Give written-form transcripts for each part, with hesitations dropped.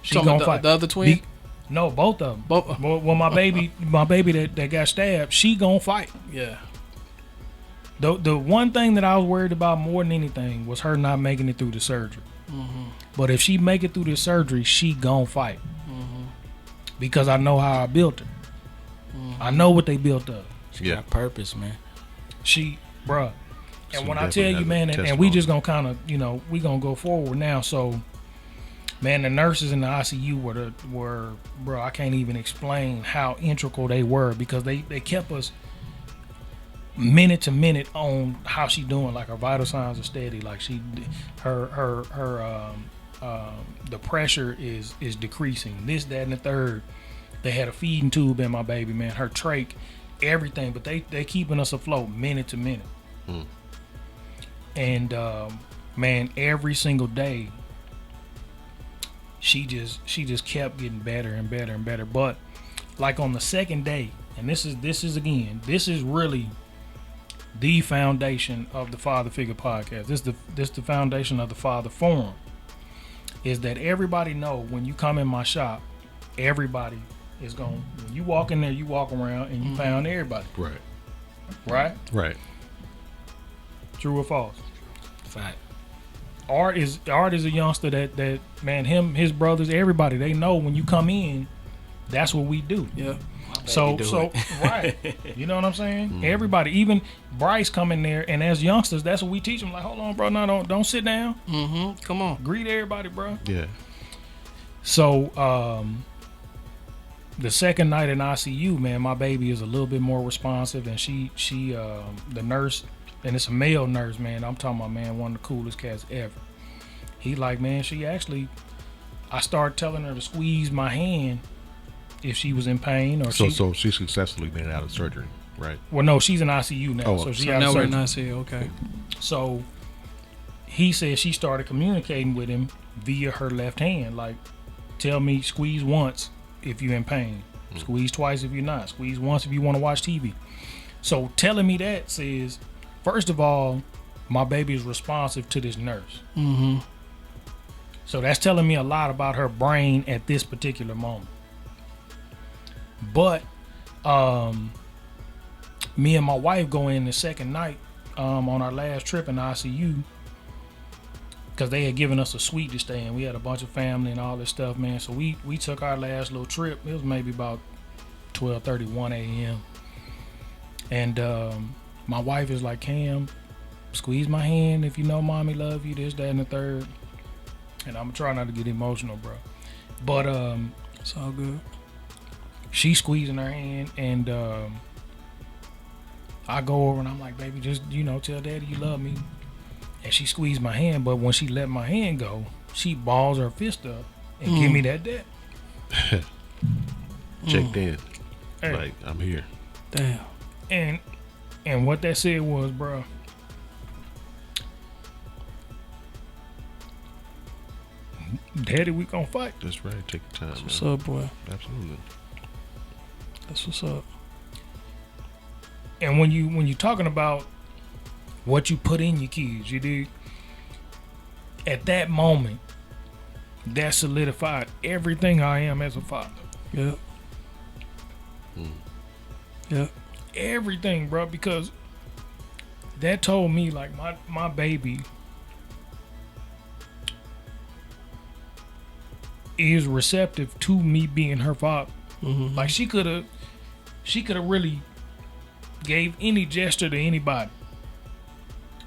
She gonna fight. The other twin? No, both of them. Both. Well, my baby that got stabbed, she gonna fight. Yeah. The one thing that I was worried about more than anything was her not making it through the surgery. Mm-hmm. But if she make it through the surgery, she gonna fight. Mm-hmm. Because I know how I built her. Mm-hmm. I know what they built up. She got purpose, man. Bruh. And when I tell you, man, and we just gonna kind of, we gonna go forward now. So, man, the nurses in the ICU were, bro, I can't even explain how integral they were, because they kept us minute to minute on how she doing. Like, her vital signs are steady. Like, her the pressure is decreasing. This, that, and the third. They had a feeding tube in my baby, man. Her trach, everything. But they keeping us afloat minute to minute. Mm. And man, every single day, she just kept getting better and better and better. But like on the second day, and this is really the foundation of the Father Figure Podcast. This the foundation of the Father Forum. Is that everybody know when you come in my shop, everybody is going. When you walk in there, you walk around and you pound everybody. Right. True or false? Fact. Art is a youngster that man, his brothers, everybody, they know when you come in, that's what we do. Yeah. So right. You know what I'm saying? Mm. Everybody, even Bryce come in there, and as youngsters, that's what we teach them. Like, hold on, bro, no, don't sit down. Mm-hmm. Come on. Greet everybody, bro. Yeah. So the second night in ICU, man, my baby is a little bit more responsive, and she the nurse, and it's a male nurse, man. I'm talking about, man, one of the coolest cats ever. He like, man, I started telling her to squeeze my hand if she was in pain, or so she successfully made it out of surgery, right? Well, no, she's in ICU now, so she out of surgery. Now we're in ICU, okay. So he said she started communicating with him via her left hand, like, tell me, squeeze once if you're in pain, squeeze twice if you're not, squeeze once if you want to watch TV. So telling me that says, first of all, my baby is responsive to this nurse. Mm-hmm. So that's telling me a lot about her brain at this particular moment. But me and my wife go in the second night on our last trip in the ICU, because they had given us a suite to stay in. We had a bunch of family and all this stuff, man. So we took our last little trip. It was maybe about 12:31 a.m. And my wife is like, Cam, squeeze my hand if you know mommy love you, this, that, and the third. And I'm trying not to get emotional, bro. But it's all good. She squeezing her hand, and I go over and I'm like, baby, just, tell daddy you love me. And she squeezed my hand, but when she let my hand go, she balls her fist up and give me that dap. Checked in. Hey. Like, I'm here. Damn. And what that said was, bro, daddy, we gonna fight. That's right. Take your time. That's what's man. up, boy. Absolutely. That's what's up. And when you talking about what you put in your kids, you dig? At that moment, that solidified everything I am as a father. Yeah. Yeah. Everything, bro, because that told me, like, my baby is receptive to me being her father. Mm-hmm. Like, she could have really gave any gesture to anybody,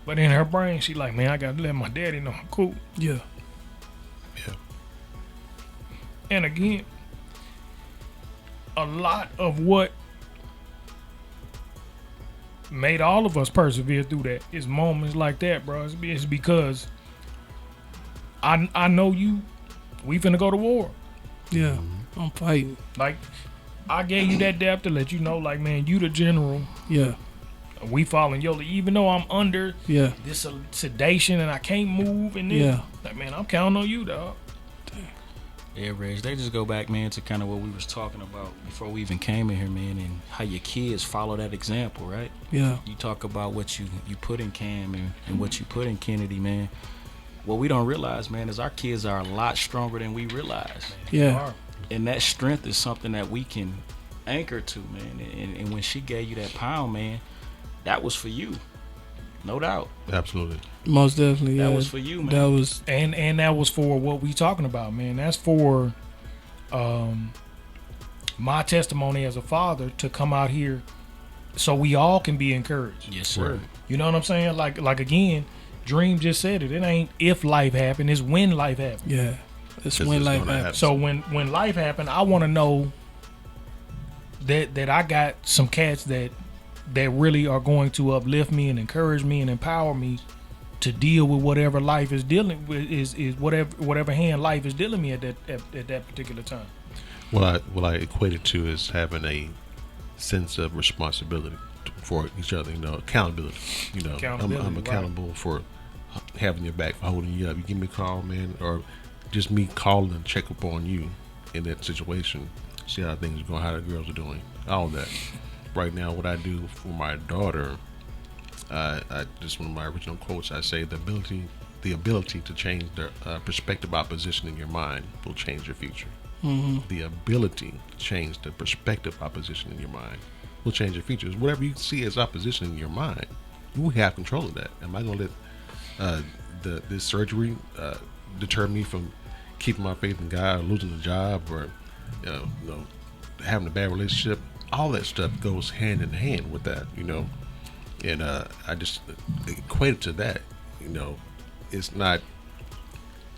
but in her brain, she like, man, I gotta let my daddy know I'm cool. Yeah. Yeah. And again, a lot of what made all of us persevere through that is moments like that, bro. It's because I know you. We finna go to war. Yeah. I'm fighting. Like, I gave you that dap to let you know, like, man, you the general. Yeah. We following your lead. Even though I'm under this sedation and I can't move and this, like, man, I'm counting on you, dog. Yeah, Reg, they just go back, man, to kind of what we was talking about before we even came in here, man, and how your kids follow that example, right? Yeah. You talk about what you put in Cam and what you put in Kennedy, man. what we don't realize, man, is our kids are a lot stronger than we realize. Yeah. And that strength is something that we can anchor to, man. And when she gave you that pound, man, that was for you. No doubt. Absolutely. Most definitely. Yeah. That was for you, man. That was And that was for what we talking about, man. That's for my testimony as a father to come out here so we all can be encouraged. Yes, sir. Right. You know what I'm saying? Like again, Dream just said it. It ain't if life happened, it's when life happened. yeah. It's It's when just life gonna happens. So when life happened, I want to know that I got some cats that really are going to uplift me and encourage me and empower me to deal with whatever life is dealing with, is whatever hand life is dealing me at that particular time. What I equate it to is having a sense of responsibility for each other. Accountability. Accountability, I'm right. accountable for having your back, for holding you up. You give me a call, man, or just me calling and check up on you in that situation, see how things are going, how the girls are doing, all that. Right now, what I do for my daughter, I just one of my original quotes. I say the ability to change the perspective opposition in your mind will change your future. The ability to change the perspective opposition in your mind will change your future. Whatever you see as opposition in your mind, you have control of that. Am I going to let this surgery deter me from keeping my faith in God, or losing a job, or having a bad relationship? All that stuff goes hand in hand with that, and I just equate it to that. It's not,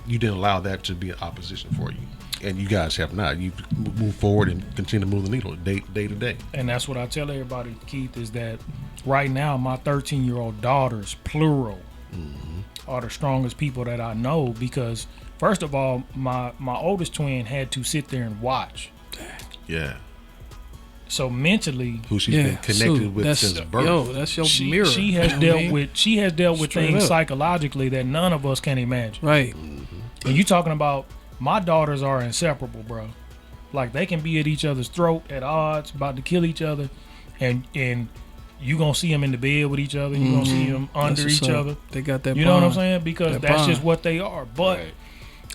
you didn't allow that to be an opposition for you, and you guys have not. You move forward and continue to move the needle day to day. And that's what I tell everybody, Keith, is that right now my 13-year-old daughters, plural, are the strongest people that I know, because first of all, my oldest twin had to sit there and watch. Yeah. So mentally, Who she's been connected with that's, since birth. Yo, that's your mirror. she has dealt with Straight things up. psychologically that none of us can imagine. Right. And you talking about, my daughters are inseparable, bro. Like, they can be at each other's throat at odds, about to kill each other, and you gonna see them in the bed with each other. You gonna see them under That's what's each up. other. They got that. You know what I'm bond. saying? Because That that's bond. just what they are. But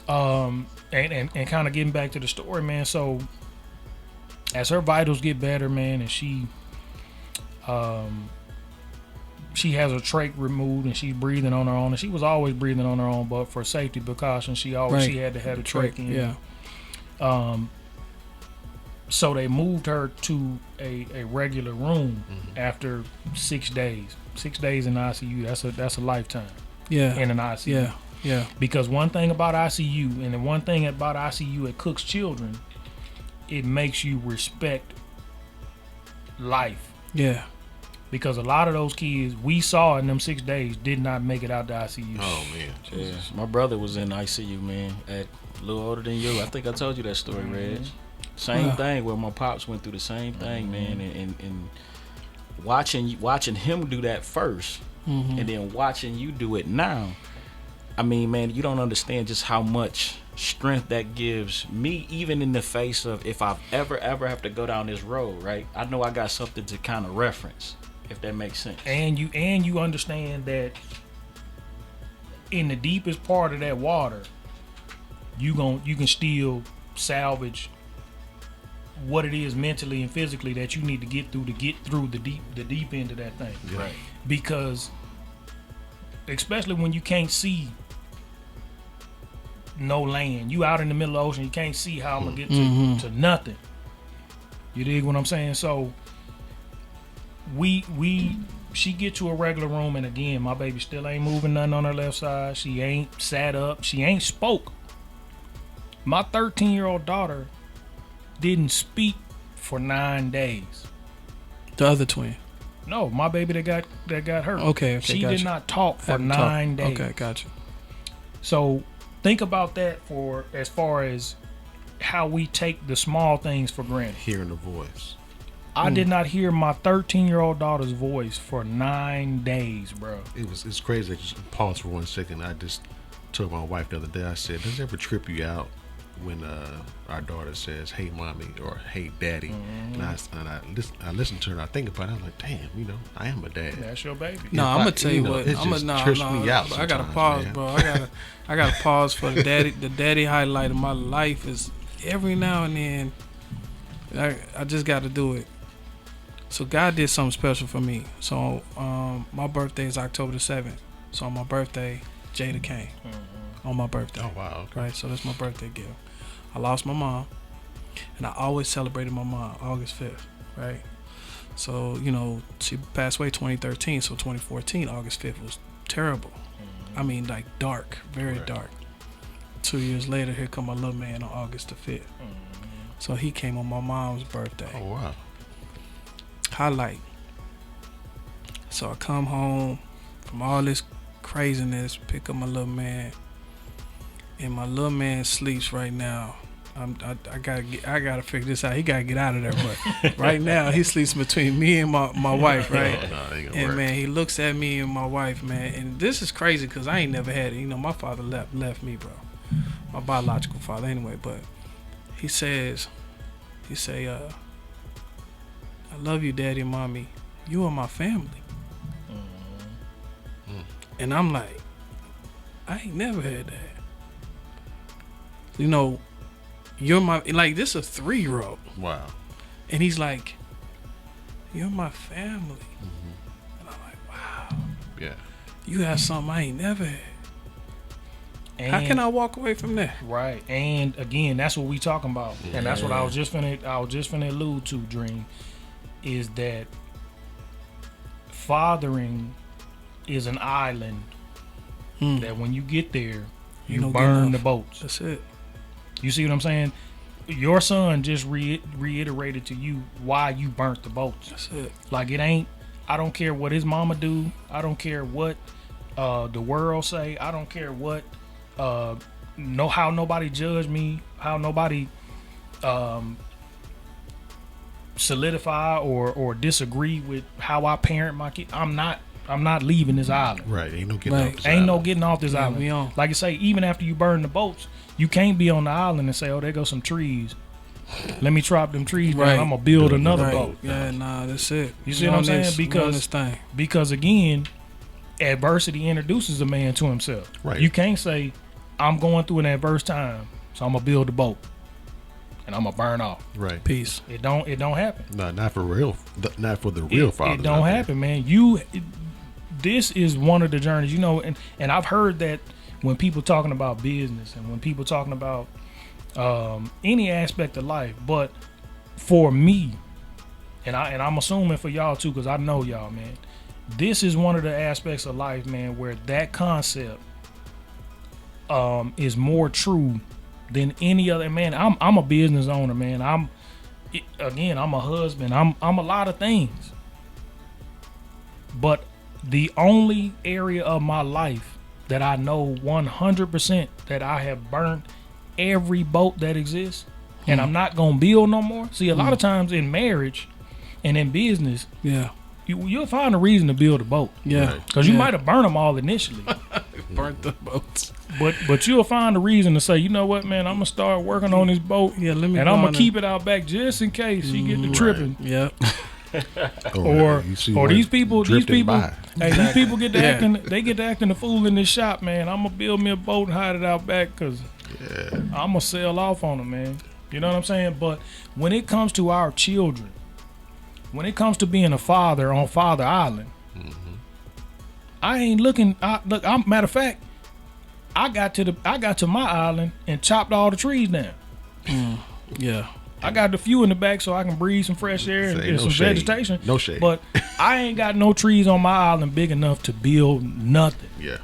Right. and kind of getting back to the story, man. So as her vitals get better, man, and she has her trach removed and she's breathing on her own, and she was always breathing on her own, but for safety precautions, she had to have the trach in. Yeah. So they moved her to a regular room after 6 days. 6 days in the ICU. That's a lifetime Yeah. in an ICU. Yeah. Yeah. Because one thing about ICU, and the one thing about ICU at Cook's Children, it makes you respect life. Yeah. Because a lot of those kids we saw in them 6 days did not make it out the ICU. Oh man. Yeah. My brother was in ICU, man, at a little older than you. I think I told you that story, Reg. Same Yeah. thing, where my pops went through the same thing, man, and watching him do that first, and then watching you do it now. I mean, man, you don't understand just how much strength that gives me, even in the face of, if I've ever have to go down this road, right? I know I got something to kind of reference, if that makes sense. And you understand that in the deepest part of that water, you can still salvage what it is mentally and physically that you need to get through the deep end of that thing. Yeah. Right. Because especially when you can't see no land, you out in the middle of the ocean, you can't see how I'm gonna get to nothing. You dig what I'm saying? So she get to a regular room, and again, my baby still ain't moving nothing on her left side. She ain't sat up. She ain't spoke. My 13-year-old daughter didn't speak for 9 days. The other twin. No, my baby that got hurt. Okay. She gotcha. did not talk for Haven't 9 talked. days. Okay, gotcha. So think about that for as far as how we take the small things for granted. Hearing the voice. I did not hear my 13-year-old daughter's voice for 9 days, bro. It's crazy. Just pause for 1 second. I just told my wife the other day. I said, "Does it ever trip you out when our daughter says, "Hey, mommy," or "Hey, daddy," and I listen to her and I think about it. I'm like, damn, I am a dad. That's your baby. No, If I'm I- gonna tell you what. it I'm just gonna trips me out I gotta sometimes, pause, man. bro. I gotta pause for the daddy. The daddy highlight of my life is every now and then. I just got to do it. So God did something special for me. So my birthday is October the 7th. So on my birthday, Jada came on my birthday. Oh wow. Okay. Right, so that's my birthday gift. I lost my mom, and I always celebrated my mom August 5th, right? So, she passed away 2013, so 2014, August 5th was terrible. I mean, like dark, very dark. 2 years later, here come my little man on August the 5th. So he came on my mom's birthday. Oh wow. Highlight. So I come home from all this craziness, pick up my little man, and my little man sleeps right now. I gotta figure this out. He gotta get out of there, but right now he sleeps between me and my wife, right? No, it ain't gonna And work. man, he looks at me and my wife, man, and this is crazy because I ain't never had it. My father left me, bro. My biological father, anyway. But he say, I love you, daddy and mommy. You are my family. And I'm like, I ain't never had that. You're my, like, this is a 3-year-old. Wow. And he's like, you're my family. And I'm like, wow, Yeah. you have something I ain't never had. And, How can I walk away from that? Right, and again, that's what we talking about, and that's what I was just finna allude to. Dream is that fathering is an island that when you get there, you don't get burn enough. the boats. That's it. You see what I'm saying? Your son just reiterated to you why you burnt the boats. That's it. Like, it ain't. I don't care what his mama do. I don't care what the world say. I don't care what how nobody judge me. How nobody solidify or disagree with how I parent my kid. I'm not leaving this island. Right. Ain't no getting Right. off this Ain't no island. getting off this Yeah, island. we on. Like I say, even after you burn the boats, you can't be on the island and say, "Oh, there go some trees. Let me chop them trees down. Right. I'm gonna build another Right. boat." Yeah, nah, that's it. You see what I'm saying? Because this thing. Because again, adversity introduces a man to himself. Right. You can't say, "I'm going through an adverse time, so I'm gonna build a boat and I'm gonna burn off." Right. Peace. It don't happen. No, not for real. Not for the real father. It don't happen, man. This is one of the journeys, and I've heard that when people talking about business and when people talking about any aspect of life, but for me, and I'm assuming for y'all too, because I know y'all, man, this is one of the aspects of life, man, where that concept is more true than any other. Man, I'm a business owner, man. I'm a husband. I'm a lot of things, but the only area of my life that I know 100% that I have burnt every boat that exists, and I'm not gonna build no more. See, a lot of times in marriage and in business, Yeah. you'll find a reason to build a boat, Yeah. Right. because you might have burned them all initially, burnt the boats. but you'll find a reason to say, you know what, man, I'm gonna start working on this boat, Yeah, let me and go I'm on gonna keep it out back just in case she get to tripping. Yep. Or you see or one these people drifting by. hey, these people get to Yeah. acting the fool in this shop, man. I'm gonna build me a boat and hide it out back because I'm gonna sail off on them, man. You know what I'm saying? But when it comes to our children, when it comes to being a father on Father Island, I ain't looking. Matter of fact, I got to my island and chopped all the trees down. Yeah. I got the few in the back so I can breathe some fresh air and Say no some shade. vegetation. No shade. But I ain't got no trees on my island big enough to build nothing. Yeah.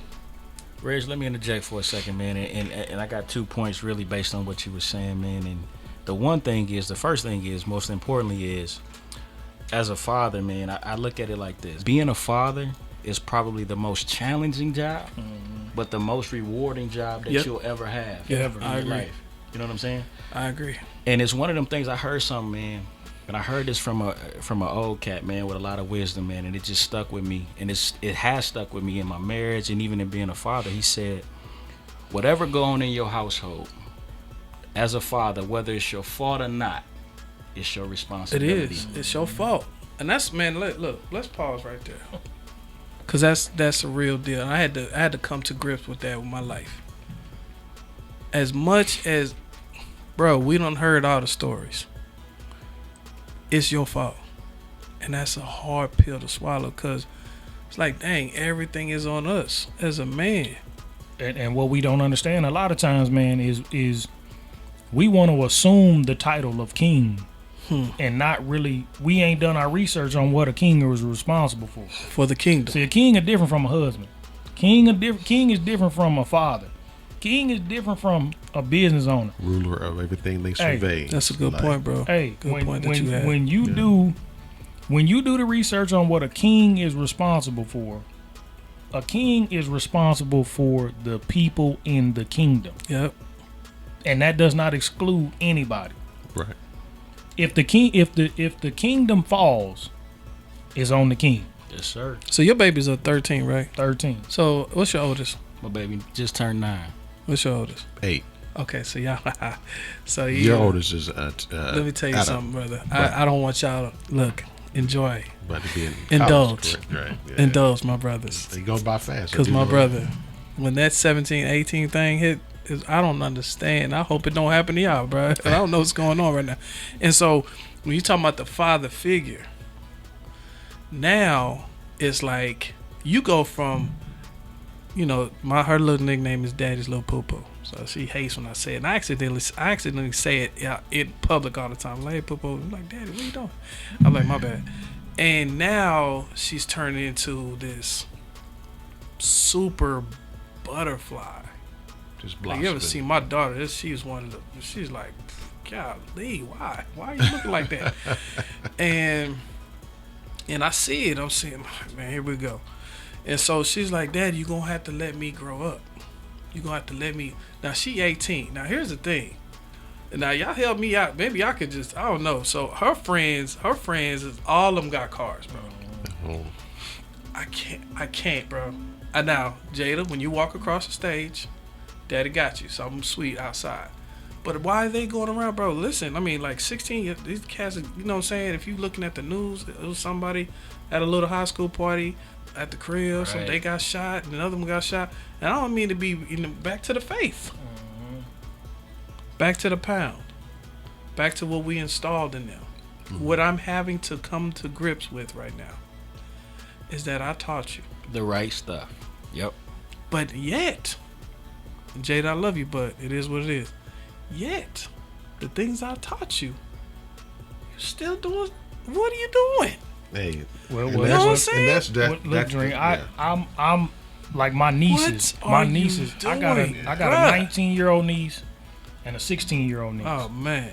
Reg, let me interject for a second, man, and I got 2 points really based on what you were saying, man. And the first thing is, most importantly is, as a father, man, I look at it like this. Being a father is probably the most challenging job, but the most rewarding job that Yep. you'll ever have Yep, in I your agree. life. You know what I'm saying? I agree. And it's one of them things. I heard something, man, and I heard this from an old cat, man, with a lot of wisdom, man, and it just stuck with me, and it has stuck with me in my marriage and even in being a father. He said, whatever go on in your household, as a father, whether it's your fault or not, it's your It responsibility. is. It's your fault. And that's, man, look, let's pause right there. Cause that's a real deal. And I had to come to grips with that with my life. As much as, bro, we done heard all the stories. It's your fault. And that's a hard pill to swallow, cause it's like, dang, everything is on us as a man. And what we don't understand a lot of times, man, is we want to assume the title of king. And not really, we ain't done our research on what a king was responsible for the kingdom. See, a king is different from a husband. King is different from a father. King is different from a business owner. Ruler of everything they survey. That's a good point, bro. Hey, good point that you had. when you do the research on what a king is responsible for, a king is responsible for the people in the kingdom. Yep. And that does not exclude anybody. Right. If the kingdom falls, it's on the king. Yes, sir. So your babies are 13, right? 13. So what's your oldest? My baby just turned 9. What's your oldest? 8. Okay, so y'all. So Your oldest is. let me tell you Adam. something, brother. Right. I don't want y'all to look, enjoy, About to be in Indulge. college, right? Yeah. indulge my brothers. They go by fast. Because my brother, when that 17, 18 thing hit, I don't understand. I hope it don't happen to y'all, bro. I don't know what's going on right now. And so when you talking about the father figure, now it's like you go from, her little nickname is Daddy's Little Poo Poo. So she hates when I say it. And I accidentally say it in public all the time. Like, hey, Poo Poo. I'm like, Daddy, what you doing? I'm like, my bad. And now she's turning into this super butterfly. Just Like, you ever seen my daughter? She's one of the. She's like, golly, why? Why are you looking like that? and I see it. I'm saying, man, here we go. And so she's like, Dad, you gonna have to let me grow up. You gonna have to let me. Now she 18. Now here's the thing. Now y'all help me out. Maybe I could just. I don't know. So her friends is all of them got cars, bro. Oh. I can't, bro. Now Jada, when you walk across the stage, Daddy got you. Something sweet outside. But why are they going around, bro? Listen, I mean, like 16, these cats, you know what I'm saying? If you looking at the news, it was somebody at a little high school party at the crib. Right. So they got shot, and another one got shot. And I don't mean to be back to the faith. Back to the pound. Back to what we installed in them. What I'm having to come to grips with right now is that I taught you. The right stuff. Yep. But yet, Jada, I love you, but it is what it is. Yet, the things I taught you, you're still doing. What are you doing? Hey. Well, and well, that's, what I'm and saying? that's that. Look, that's Drink, yeah. I'm like my nieces. What My are you nieces. I got doing, a bruh? 19-year-old niece and a 16-year-old niece. Oh man.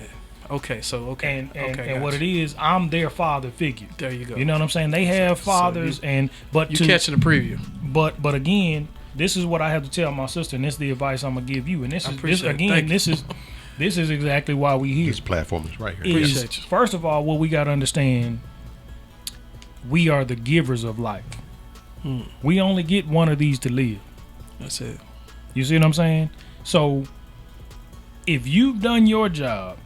Okay, so okay. And okay, what it gotcha. is, I'm their father figure. There you go. You know what I'm saying? They have fathers, but You catching the preview. But again, this is what I have to tell my sister, and this is the advice I'm gonna give you. And this I is appreciate it. again, Thank you. this is exactly why we here. This platform is right here. Is, Appreciate you. first of all, what we got to understand, we are the givers of life. We only get one of these to live. That's it. You see what I'm saying? So if you've done your job,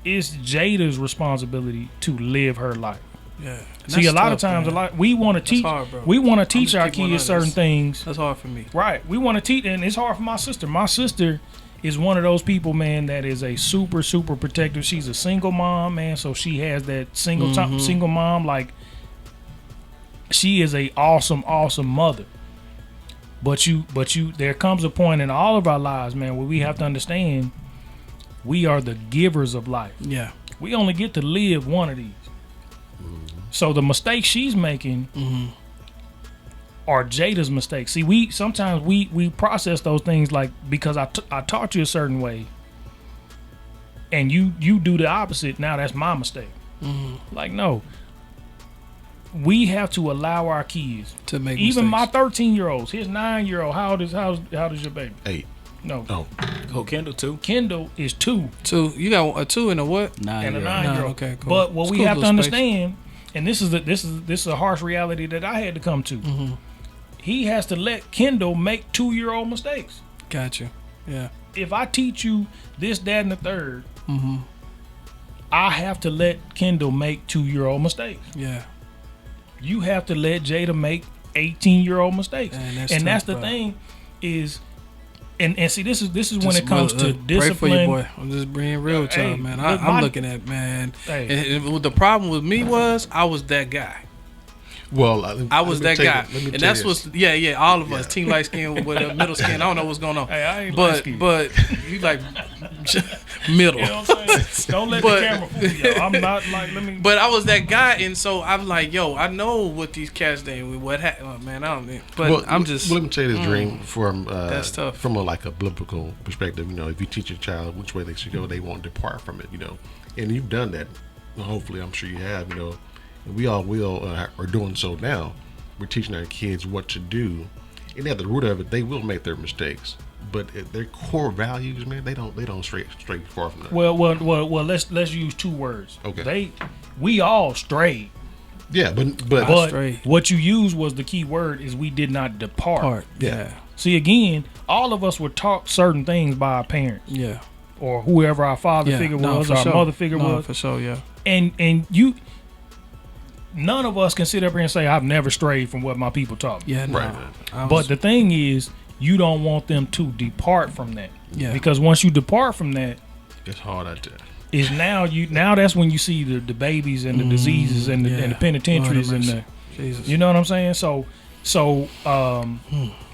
it's Jada's responsibility to live her life. Yeah. And See, that's a lot of tough, times, man. we want to That's teach. hard, bro. We want to I'm teach just our keep kids 100. certain things. That's hard for me. Right. We want to teach, and it's hard for my sister. My sister is one of those people, man, that is a super, super protective. She's a single mom, man, so she has that single mom. Like, she is a awesome, awesome mother. But there comes a point in all of our lives, man, where we have to understand we are the givers of life. Yeah. We only get to live one of these. So the mistakes she's making are Jada's mistakes. See, we sometimes we process those things like, because I taught you a certain way, and you do the opposite. Now that's my mistake. Like, no, we have to allow our kids To make even mistakes. my 13-year-olds. His 9-year-old. How old is your baby? 8. No, Oh. Go Kendall too. Kendall is 2 Two. You got a 2 and a what? and a 9-year-old. 9-year-old. Okay, cool. But what we School's have a to little space. understand, and this is a harsh reality that I had to come to. He has to let Kendall make 2-year-old mistakes. Got you. Yeah. if I teach you this, that, and the third, Mm-hmm. I have to let Kendall make 2-year-old mistakes. Yeah. You have to let Jada make 18-year-old mistakes. Man, And that's tough, the bro. thing is, and see, this is when Just it comes to pray for discipline. you, boy. I'm just being real with y'all, Hey, man. look, I'm looking at, man. Hey. And the problem with me was I was that guy. Well, I was that guy, Let me and tell that's you what's this. all of us, Yeah. team light skin with a middle skin. I don't know what's going on, Hey, I ain't light-skinned. but you like middle. You know what I'm saying? Don't let But- the camera fool you. I'm not like, let me. But I was that guy, and so I'm like, yo, I know what these cats doing. What happened, man? I don't. But Well, I'm just. Well, let me tell you this, Dream. From That's tough. From a biblical perspective, if you teach a child which way they should go, they won't depart from it. And you've done that. Hopefully, I'm sure you have. And we all will are doing so now. We're teaching our kids what to do, and at the root of it, they will make their mistakes. But their core values, man, they don't stray far from that. Well. Let's use 2 words. Okay. We all strayed. Yeah, but But strayed. what you used was the key word is we did not depart. Part. Yeah. Yeah. See, again, all of us were taught certain things by our parents Yeah. or whoever our father figure was, for our sure. mother figure No, was, for sure. Yeah. and you. None of us can sit up here and say I've never strayed from what my people taught me. Yeah. No. Right. I was- But the thing is, you don't want them to depart from that. Yeah. Because once you depart from that, it's hard out there. is now that's when you see the babies and the diseases and the, yeah. and the penitentiaries Lord and have the, Jesus. you know what I'm saying? So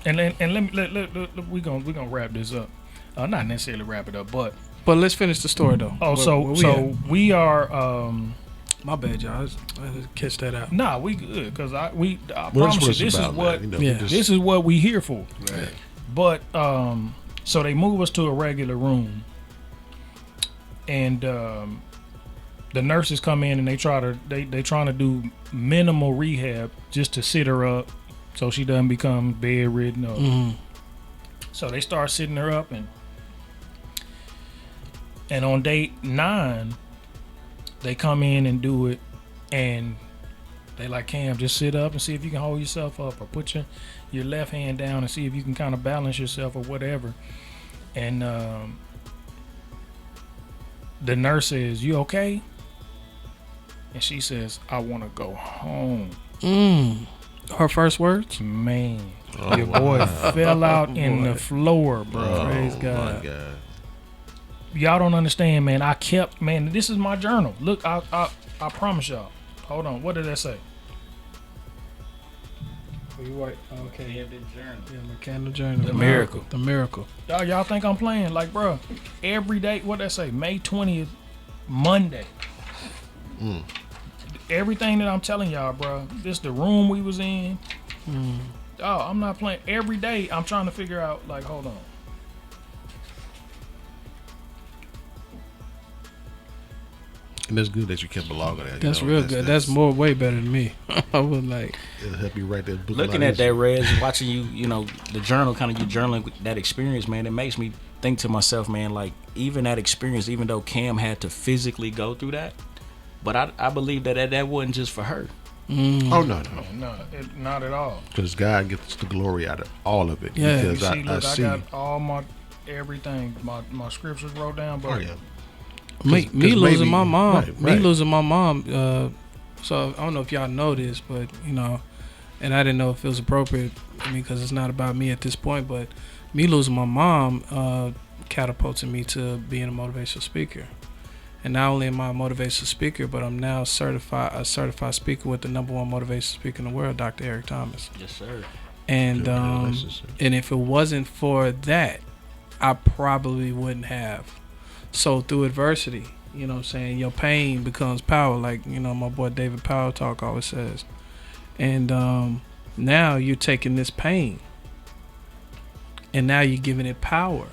and let we gonna wrap this up. Not necessarily wrap it up, but But let's finish the story though. so we are my bad, y'all. I just catch that out. nah, we good because I Well, promise you that's this is about, what man. Yeah. this is what we here for. Right. But so they move us to a regular room, and the nurses come in and they trying to do minimal rehab just to sit her up so she doesn't become bedridden. Mm-hmm. So they start sitting her up, and on day 9 they come in and do it, and they like, Cam, just sit up and see if you can hold yourself up, or put your left hand down and see if you can kind of balance yourself or whatever. And the nurse says, you okay? And she says, I want to go home. Her first words. Man, Oh, your boy wow. fell out in Boy. the floor, bro. Oh, Praise my God. God. Y'all don't understand, man. I kept, man, this is my journal. Look, I promise y'all. Hold on. What did that say? You right? Okay. Yeah, the journal. Yeah, mechanical journey. The miracle. The miracle. Y'all think I'm playing? Like, bro, every day, what that say? May 20th, Monday. Everything that I'm telling y'all, bro, this the room we was in. Oh, I'm not playing. Every day, I'm trying to figure out, like, hold on. And that's good that you kept a log of that. That's real good. That's more way better than me. I was like, It'll help you write that book. Looking at that, Rez, watching you know, the journal, kind of you journaling with that experience, man, it makes me think to myself, man, like, even that experience, even though Cam had to physically go through that, but I believe that wasn't just for her. Oh no, no, No, not at all. because God gets the glory out of all of it. Yeah. You because see, look, I see. got all my everything, my scriptures wrote down, but Oh yeah. me 'Cause losing maybe- my mom. right, Me right. losing my mom. So I don't know if y'all know this, but you know, and I didn't know if it was appropriate. I mean, because it's not about me at this point. But me losing my mom catapulted me to being a motivational speaker. And not only am I a motivational speaker, but I'm now a certified speaker with the #1 motivational speaker in the world, Dr. Eric Thomas. Yes, sir. And Congratulations, sir. and if it wasn't for that, I probably wouldn't have. So through adversity, you know what I'm saying, your pain becomes power, like, you know, my boy David Power Talk always says. And now you're taking this pain and now you're giving it power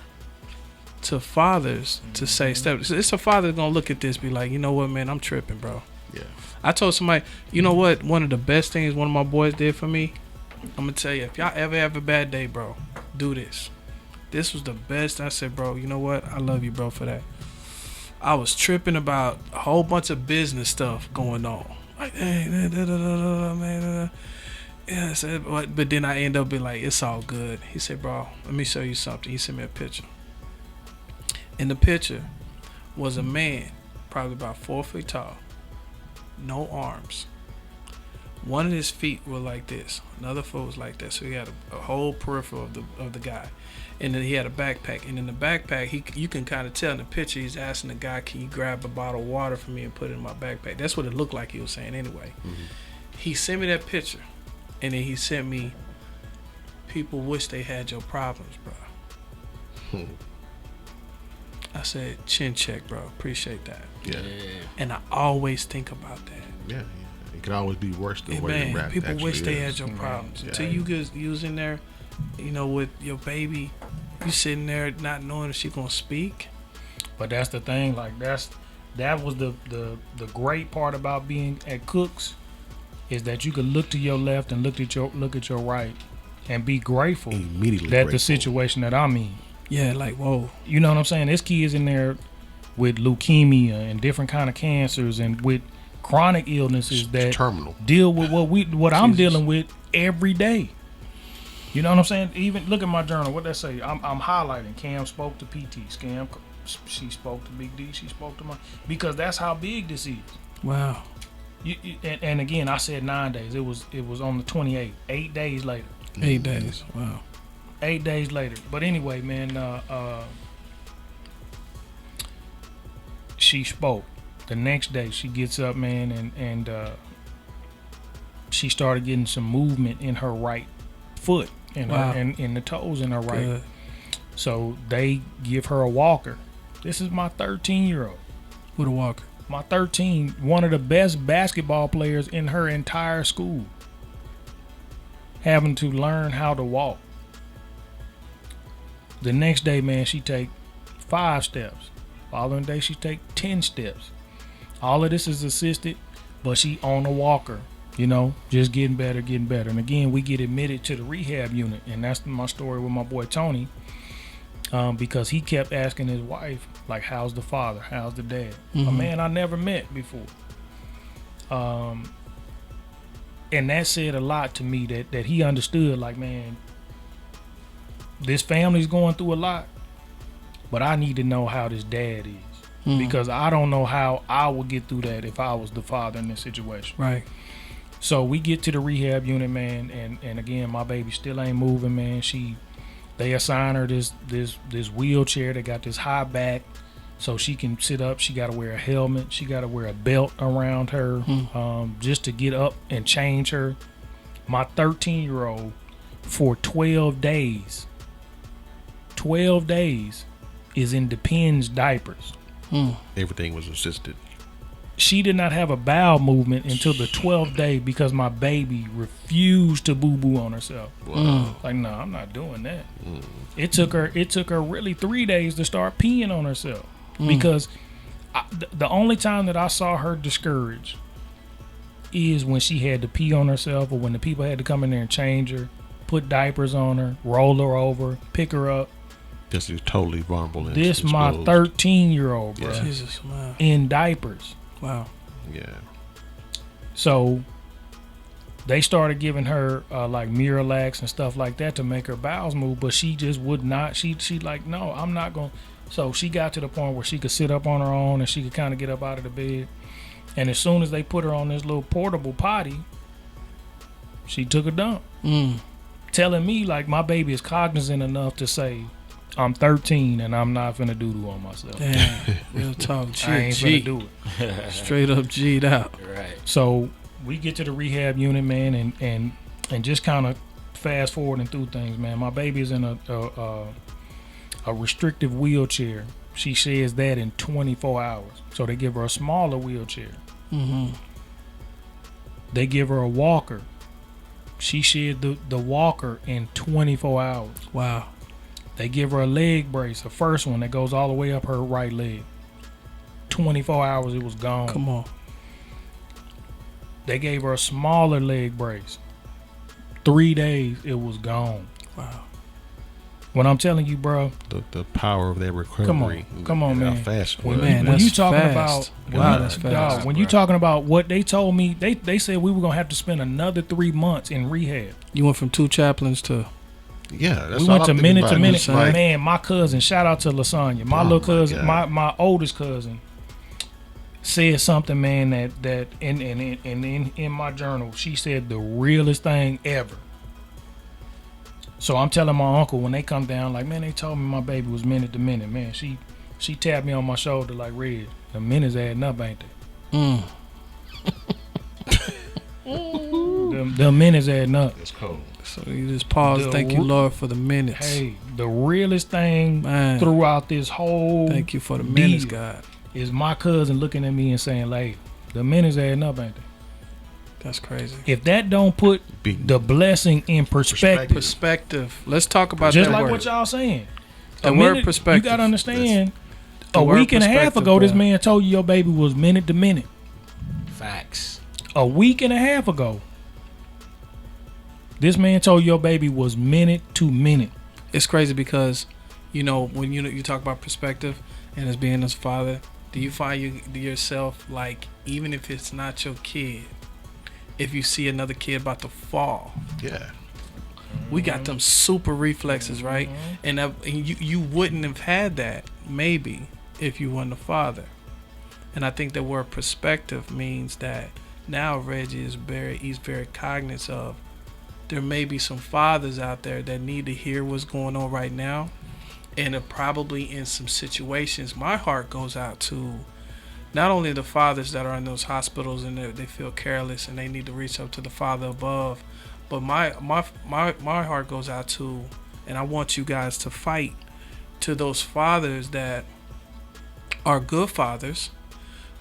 to fathers to say, step. It's a father gonna look at this, be like, you know what, man, I'm tripping, bro. Yeah. I told somebody, you know what, one of the best things one of my boys did for me, I'm gonna tell you, if y'all ever have a bad day, bro, do this. This was the best. I said, bro, you know what, I love you, bro, for that. I was tripping about a whole bunch of business stuff going on, like, hey, man, yeah, I said, but then I end up being like, it's all good. He said, bro, let me show you something. He sent me a picture. In the picture was a man, probably about 4 feet tall, no arms. One of his feet were like this, another foot was like that. So he had a whole peripheral of the guy, and then he had a backpack. And in the backpack, you can kind of tell in the picture, he's asking the guy, "Can you grab a bottle of water for me and put it in my backpack?" That's what it looked like he was saying anyway. He sent me that picture, and then he sent me, "People wish they had your problems, bro." I said, "Chin check, bro. Appreciate that." Yeah. And I always think about that. Yeah. It could always be worse than what Man, it rap people wish actually they is. had your problems. Yeah. Until you was in there, with your baby, you sitting there not knowing if she gonna speak. But that's the thing. Like that was the great part about being at Cook's, is that you could look to your left and look at your right, and be grateful Immediately that grateful. the situation that I'm in. Yeah, like whoa. You know what I'm saying? This kid's in there with leukemia and different kind of cancers and with chronic illnesses It's that terminal. deal with what I'm Jesus. dealing with every day. You know what I'm saying? Even look at my journal. What that say? I'm highlighting. Cam spoke to PT. She spoke to Big D. She spoke to my, because that's how big this is. Wow. And again, I said 9 days. It was on the 28th. 8 days later. 8 days. Wow. 8 days later. But anyway, man, she spoke. The next day, she gets up, man, and she started getting some movement in her right foot and Wow. and in the toes in her right. Good. So they give her a walker. This is my 13-year-old. With a walker. My 13, one of the best basketball players in her entire school, having to learn how to walk. The next day, man, she take 5 steps. Following day, she take 10 steps. All of this is assisted, but she on a walker, just getting better. And again, we get admitted to the rehab unit, and that's my story with my boy Tony, because he kept asking his wife, like, how's the father? How's the dad? A man I never met before. And that said a lot to me, that he understood, like, man, this family's going through a lot, but I need to know how this dad is. Because I don't know how I would get through that if I was the father in this situation. Right. So we get to the rehab unit, man, and again, my baby still ain't moving, man. They assign her this wheelchair. They got this high back, so she can sit up. She got to wear a helmet. She got to wear a belt around her, just to get up and change her. My 13-year-old, for 12 days, is in Depends diapers. Everything was assisted. She did not have a bowel movement until the 12th day because my baby refused to boo-boo on herself. Wow. Like, no, I'm not doing that. It took her really 3 days to start peeing on herself, because the only time that I saw her discouraged is when she had to pee on herself, or when the people had to come in there and change her, put diapers on her, roll her over, pick her up. This is totally vulnerable. And This my exposed. 13-year-old, bro, Yeah. Jesus, wow. in diapers. Wow. Yeah. So they started giving her like Miralax and stuff like that to make her bowels move, but she just would not. She like, no, I'm not going. So she got to the point where she could sit up on her own and she could kind of get up out of the bed. And as soon as they put her on this little portable potty, she took a dump. Telling me, like, my baby is cognizant enough to say, I'm 13 and I'm not finna doo-doo on myself. Damn. Real talk. I ain't G. finna do it. Straight up G'd out. Right. So we get to the rehab unit, man, and just kind of fast forwarding through things, man. My baby is in a restrictive wheelchair. She says that in 24 hours. So they give her a smaller wheelchair. They give her a walker. She shed the walker in 24 hours. Wow. They give her a leg brace, the first one that goes all the way up her right leg. 24 hours, it was gone. Come on. They gave her a smaller leg brace. 3 days, it was gone. Wow. When I'm telling you, bro, The power of that recovery. Come on, and man. How fast it when, was. Man, when that's you talking fast. about, Wow, when that's you, fast, dog, when bro. you talking about what they told me, they said we were gonna have to spend another 3 months in rehab. You went from 2 chaplains to Yeah, that's We all went to I'm thinking minute about. to minute. It's like, Man, my cousin, shout out to Lasagna. My Oh, little my cousin, God. my oldest cousin, said something, man, that in my journal, she said the realest thing ever. So I'm telling my uncle when they come down, like, man, they told me my baby was minute to minute. Man, she tapped me on my shoulder like, Red, the minutes adding up, ain't they? Mm. The minutes adding up. It's cold. So you just pause. The Thank you, ru- Lord, for the minutes. Hey, the realest thing Man. throughout this whole Thank you for the minutes, deal God. is my cousin looking at me and saying, like, the minutes adding up, ain't they? That's crazy. If that don't put Big the blessing in perspective, Perspective. Let's talk about just that like word. what y'all saying. The A word minute- perspective. You gotta understand. The A word week and a half perspective, ago, this bro. man told you your baby was minute to minute. Facts. A week and a half ago, this man told you your baby was minute to minute. It's crazy because, you know, when you talk about perspective and as being a father, do you find yourself, like, even if it's not your kid, if you see another kid about to fall, Yeah. we got them super reflexes, right? And you wouldn't have had that maybe if you weren't a father. And I think the word perspective means that now Reggie is he's very cognizant of there may be some fathers out there that need to hear what's going on right now, and probably in some situations, my heart goes out to not only the fathers that are in those hospitals and they feel careless and they need to reach up to the Father above, but my heart goes out to, and I want you guys to fight to those fathers that are good fathers,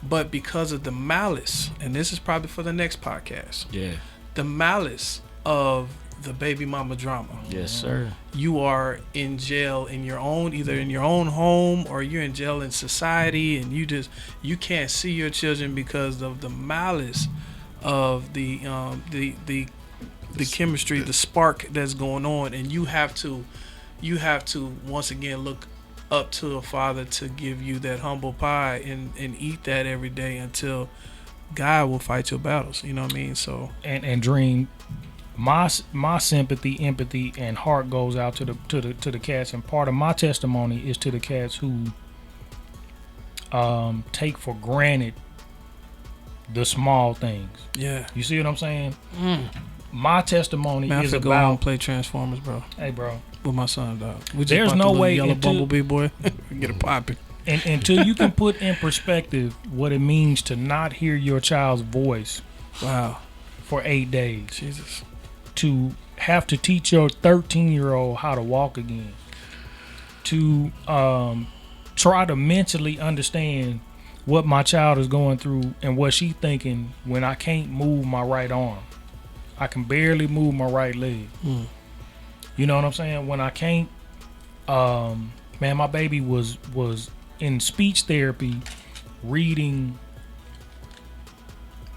but because of the malice, and this is probably for the next podcast, Yeah. the malice of the baby mama drama. Yes, sir. You are in jail in your own, either in your own home or you're in jail in society, and you can't see your children because of the malice of the chemistry, the spark that's going on, and you have to once again look up to a father to give you that humble pie and eat that every day until God will fight your battles. You know what I mean? So And Dream, my sympathy, empathy, and heart goes out to the cats, and part of my testimony is to the cats who take for granted the small things. yeah. You see what I'm saying? My testimony Man, I is have to go out and about. play Transformers, bro, Hey, bro. with my son, dog. We just There's bought no the little way yellow until- bumblebee boy. Get it popping. And until you can put in perspective what it means to not hear your child's voice Wow, for 8 days, Jesus. to have to teach your 13-year-old how to walk again, to try to mentally understand what my child is going through and what she's thinking when I can't move my right arm. I can barely move my right leg. Mm. You know what I'm saying? When I can't, man, my baby was in speech therapy reading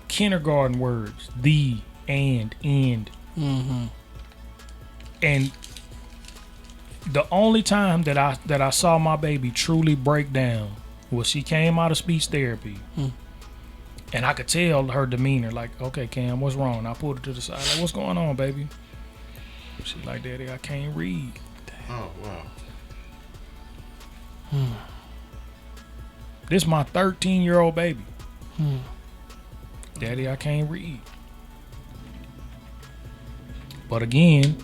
kindergarten words, the, and, end. Mm-hmm. And the only time that I saw my baby truly break down was she came out of speech therapy. And I could tell her demeanor, like, okay, Cam, what's wrong? I pulled her to the side, like, what's going on, baby? She's like, Daddy, I can't read. Oh, wow. This my 13-year-old baby. Daddy, I can't read. But again,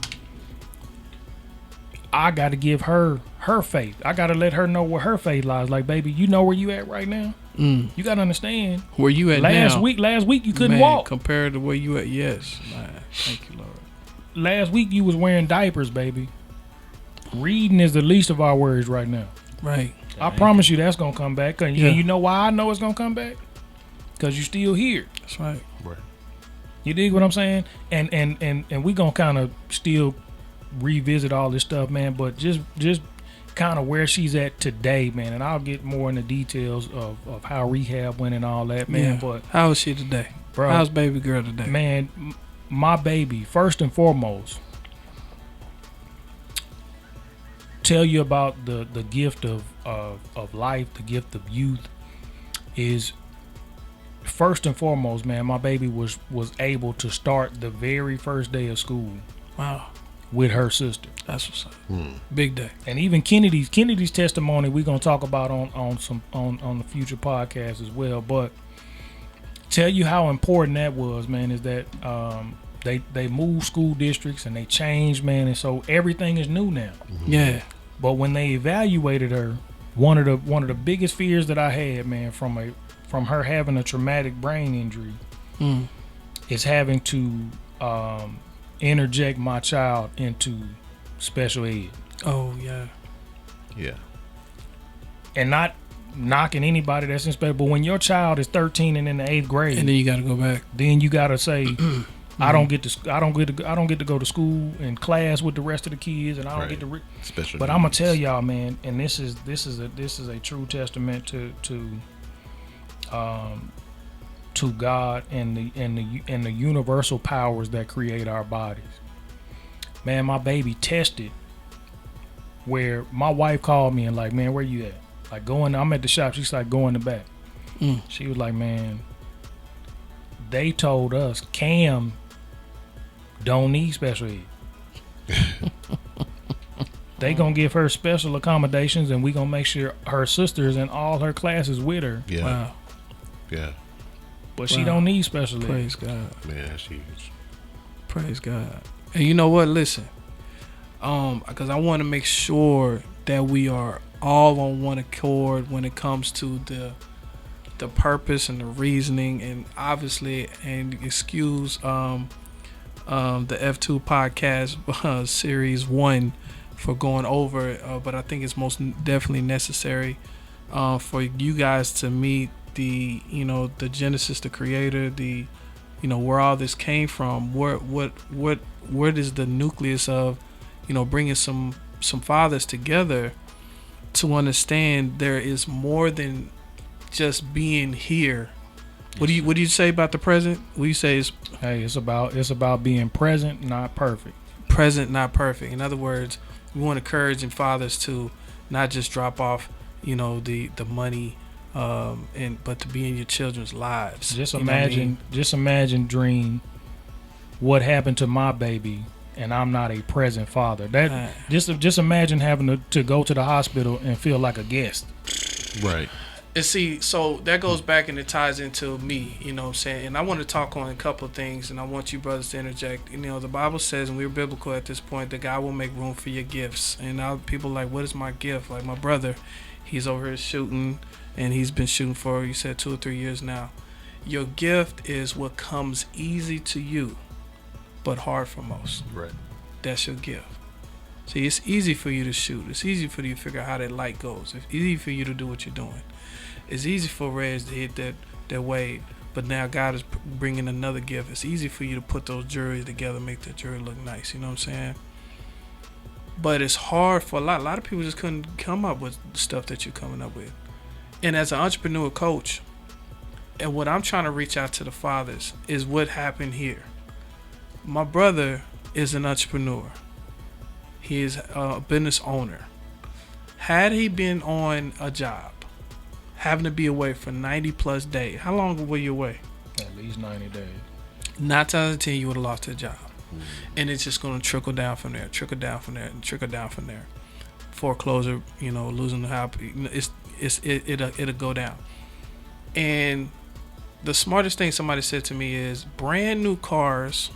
I got to give her faith. I got to let her know where her faith lies. Like, baby, you know where you at right now? You got to understand. Where you at Last now? week you couldn't Man, walk. compared to where you at. Yes, man. Thank you, Lord. Last week you was wearing diapers, baby. Reading is the least of our worries right now. Right. I promise you that's gonna come back. And Yeah. you know why I know it's gonna come back? Because you still here. That's right. Right. You dig what I'm saying? And we gonna kind of still revisit all this stuff, man. But just kind of where she's at today, man. And I'll get more into details of how rehab went and all that, man. Yeah. But How is she today? bro, How's baby girl today? man, my baby, first and foremost, tell you about the gift of life, the gift of youth is first and foremost, man, my baby was able to start the very first day of school Wow. with her sister. That's what's up. Big day. And even Kennedy's testimony we're gonna talk about on the future podcast as well. But tell you how important that was, man, is that they moved school districts and they changed, man, and so everything is new now. Yeah. But when they evaluated her, one of the biggest fears that I had, man, from her having a traumatic brain injury is having to interject my child into special ed. Oh yeah. Yeah. And not knocking anybody that's in special, but when your child is 13 and in the 8th grade, And then you got to go back. then you gotta say, I don't get to go to school and class with the rest of the kids, and I don't Right. get to. Special But I'm gonna needs. tell y'all, man, and this is a true testament to God and the universal powers that create our bodies. Man, my baby tested where my wife called me and like, man, where you at? Like I'm at the shop. She's like, go in the back. She was like, man, they told us Cam don't need special ed. They gonna give her special accommodations, and we gonna make sure her sisters and all her classes with her. Yeah. Wow. Yeah. But she Wow. don't need special ed. Praise God. Man, that's huge. Praise God. And you know what? Listen, because I want to make sure that we are all on one accord when it comes to the purpose and the reasoning, and obviously, and excuse the F2 podcast series 1 for going over it, but I think it's most definitely necessary for you guys to meet the Genesis, the creator, where all this came from, what is the nucleus of bringing some fathers together to understand there is more than just being here. What do you say about the present? What do you say is Hey, it's about being present, not perfect. present, not perfect? In other words, we want to encourage and fathers to not just drop off the money but to be in your children's lives. Just You know what I imagine, mean? Dream, what happened to my baby, and I'm not a present father. That just imagine having to go to the hospital and feel like a guest. Right. And see, so that goes back and it ties into me, you know what I'm saying? And I want to talk on a couple of things, and I want you brothers to interject. The Bible says, and we're biblical at this point, that God will make room for your gifts. And now people are like, what is my gift? Like my brother, he's over here shooting, and he's been shooting for, you said, 2 or 3 years now. Your gift is what comes easy to you, but hard for most. Right. That's your gift. See, it's easy for you to shoot. It's easy for you to figure out how that light goes. It's easy for you to do what you're doing. It's easy for Rez to hit that wave, but now God is bringing another gift. It's easy for you to put those jewelry together, make that jewelry look nice. You know what I'm saying? But it's hard for a lot of people just couldn't come up with stuff that you're coming up with. And as an entrepreneur coach, and what I'm trying to reach out to the fathers is what happened here. My brother is an entrepreneur. He is a business owner. Had he been on a job, having to be away for 90 plus days, how long were you away? At least 90 days. 9 times out of 10, you would have lost your job. And it's just going to trickle down from there, trickle down from there, and trickle down from there. Foreclosure, losing the house, it'll go down. And the smartest thing somebody said to me is, brand new cars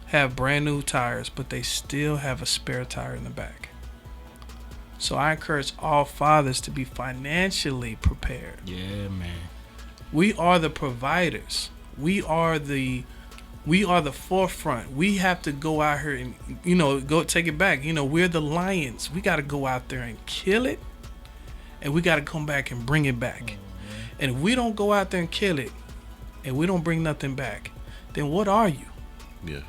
have brand new tires, but they still have a spare tire in the back. So I encourage all fathers to be financially prepared. Yeah, man. We are the providers. We are the forefront. We have to go out here and go take it back. We're the lions. We got to go out there and kill it, and we got to come back and bring it back. Mm-hmm. And if we don't go out there and kill it, and we don't bring nothing back, then what are you? Yeah.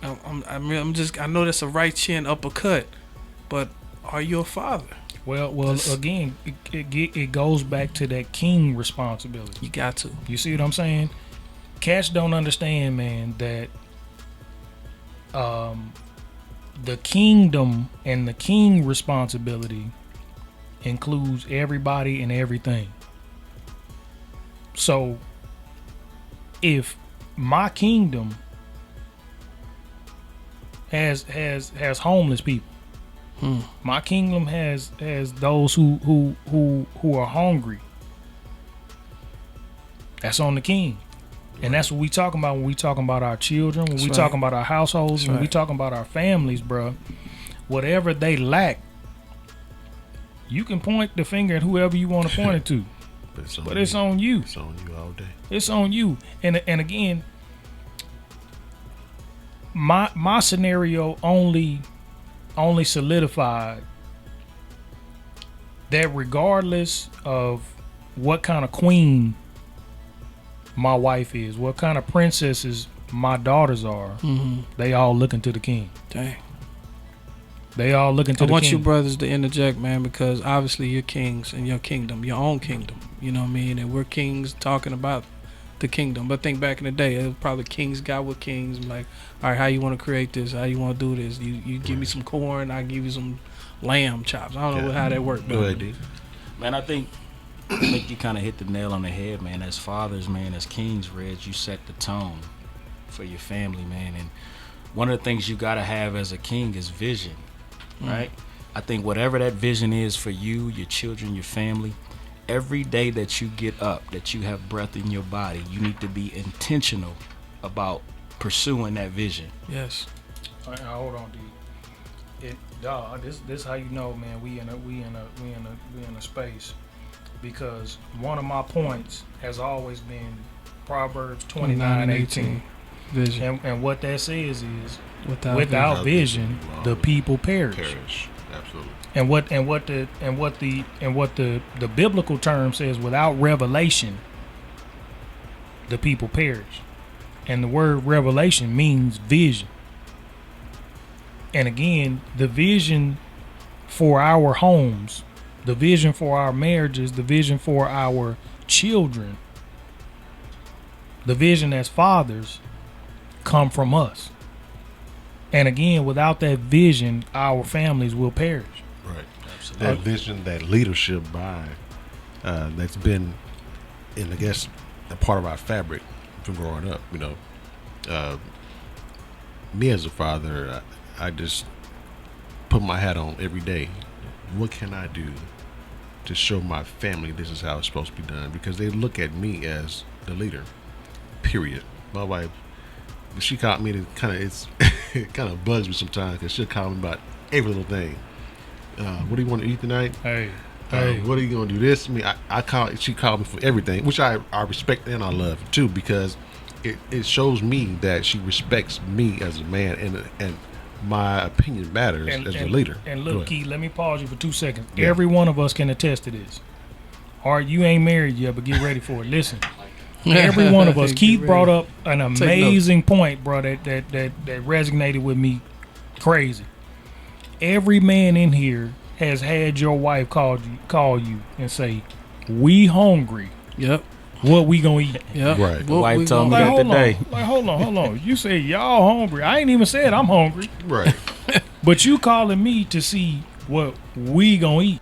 I know that's a right chin uppercut, but are you a father? Well, again, it goes back to that king responsibility. You got to. You see what I'm saying? Cats don't understand, man, that the kingdom and the king responsibility includes everybody and everything. So, if my kingdom has homeless people. My kingdom has those who are hungry. That's on the king. And that's what we talking about when we talking about our children, when we talking about our households, when we talking about our families, bro. Whatever they lack, you can point the finger at whoever you want to point it to. But it's on you. It's on you all day. It's on you. And again, my scenario only solidified that regardless of what kind of queen my wife is, what kind of princesses my daughters are, they all looking to the king. Dang. They all looking to the king. I want you brothers to interject, man, because obviously you're kings in your kingdom, your own kingdom. You know what I mean? And we're kings talking about the kingdom. But think back in the day, it was probably kings got with kings. Like, all right, how you want to create this? How you want to do this? You give me some corn, I give you some lamb chops. I don't know how that worked. Man, I think you kind of hit the nail on the head, man. As fathers, man, as kings, Reg, you set the tone for your family, man. And one of the things you got to have as a king is vision, right? I think whatever that vision is for you, your children, your family, every day that you get up, that you have breath in your body, you need to be intentional about pursuing that vision. Yes. Hold on, D. This how you know, man. We in a space, because one of my points has always been Proverbs 29:18. Vision. And what that says is, Without vision, the people perish. Absolutely. And what the biblical term says, without revelation, the people perish. And the word revelation means vision. And again, the vision for our homes, the vision for our marriages, the vision for our children, the vision as fathers come from us. And again, without that vision, our families will perish. Right. Absolutely. That vision, that leadership by that's been, and I guess, a part of our fabric from growing up. You know, me as a father, I just put my hat on every day. What can I do to show my family this is how it's supposed to be done? Because they look at me as the leader. Period. My wife, she caught me, and it kind of bugs me sometimes, because she'll call me about every little thing. What do you want to eat tonight? Hey. What are you gonna do this? She called me for everything, which I respect and I love too, because it shows me that she respects me as a man, and my opinion matters as a leader. And look, Keith, let me pause you for 2 seconds. Yeah. Every one of us can attest to this. All right, you ain't married yet, but get ready for it. Listen, every one of us. Keith brought up an amazing point, bro, that resonated with me crazy. Every man in here has had your wife call you and say, "We hungry. Yep. What we gonna eat?" Yep. Right. What Wife we told me gonna- that today. Hold on. You said y'all hungry. I ain't even said I'm hungry. Right. But you calling me to see what we gonna eat.